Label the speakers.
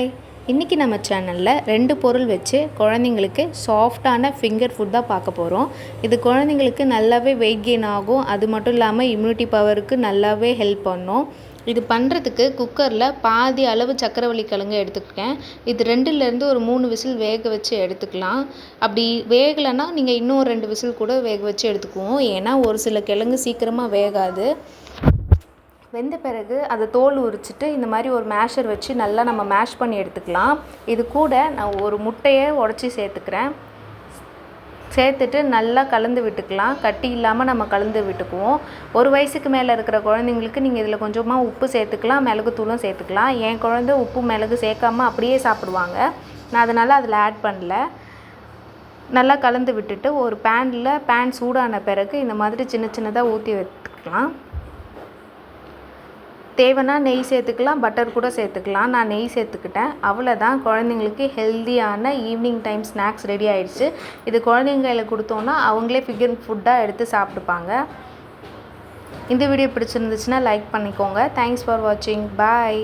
Speaker 1: Hi, இன்றைக்கி நம்ம சேனலில் 2 பொருள் வச்சு குழந்தைங்களுக்கு சாஃப்டான ஃபிங்கர் ஃபுட் தான் பார்க்க போகிறோம். இது குழந்தைங்களுக்கு நல்லாவே வெயிட் கெயின் ஆகும். அது மட்டும் இல்லாமல் இம்யூனிட்டி பவருக்கு நல்லாவே ஹெல்ப் பண்ணும். இது பண்ணுறதுக்கு குக்கரில் பாதி அளவு சக்கரவள்ளி கிழங்கு எடுத்துக்கிட்டேன். இது 2லேருந்து ஒரு 3 விசில் வேக வச்சு எடுத்துக்கலாம். அப்படி வேகலைன்னா நீங்கள் இன்னும் 2 விசில் கூட வேக வச்சு எடுத்துக்குவோம். ஏன்னா ஒரு சில கிழங்கு சீக்கிரமாக வேகாது. வெந்த பிறகு அதை தோல் உரிச்சிட்டு இந்த மாதிரி ஒரு மேஷர் வச்சு நல்லா நம்ம மேஷ் பண்ணி எடுத்துக்கலாம். இது கூட நான் ஒரு முட்டையை உடச்சி சேர்த்துட்டு நல்லா கலந்து விட்டுக்கலாம். கட்டி இல்லாமல் நம்ம கலந்து விட்டுக்குவோம். 1 வயசுக்கு மேலே இருக்கிற குழந்தைங்களுக்கு நீங்கள் இதில் கொஞ்சமாக உப்பு சேர்த்துக்கலாம், மிளகுத்தூளும் சேர்த்துக்கலாம். என் குழந்தை உப்பு மிளகு சேர்க்காமல் அப்படியே சாப்பிடுவாங்க. நான் அதனால் அதில் ஆட் பண்ணல. நல்லா கலந்து விட்டுட்டு ஒரு பேன் சூடான பிறகு இந்த மாதிரி சின்ன சின்னதாக ஊற்றி வச்சுக்கலாம். தேவைன்னா நெய் சேர்த்துக்கலாம், பட்டர் கூட சேர்த்துக்கலாம். நான் நெய் சேர்த்துக்கிட்டேன். அவ்வளோதான், குழந்தைங்களுக்கு ஹெல்த்தியான ஈவினிங் டைம் ஸ்நாக்ஸ் ரெடி ஆகிடுச்சு. இது குழந்தைங்களுக்கு கொடுத்தோன்னா அவங்களே ஃபிங்கர் ஃபுட்டாக எடுத்து சாப்பிட்டுப்பாங்க. இந்த வீடியோ பிடிச்சிருந்துச்சுன்னா லைக் பண்ணிக்கோங்க. தேங்க்ஸ் ஃபார் வாட்சிங். பாய்.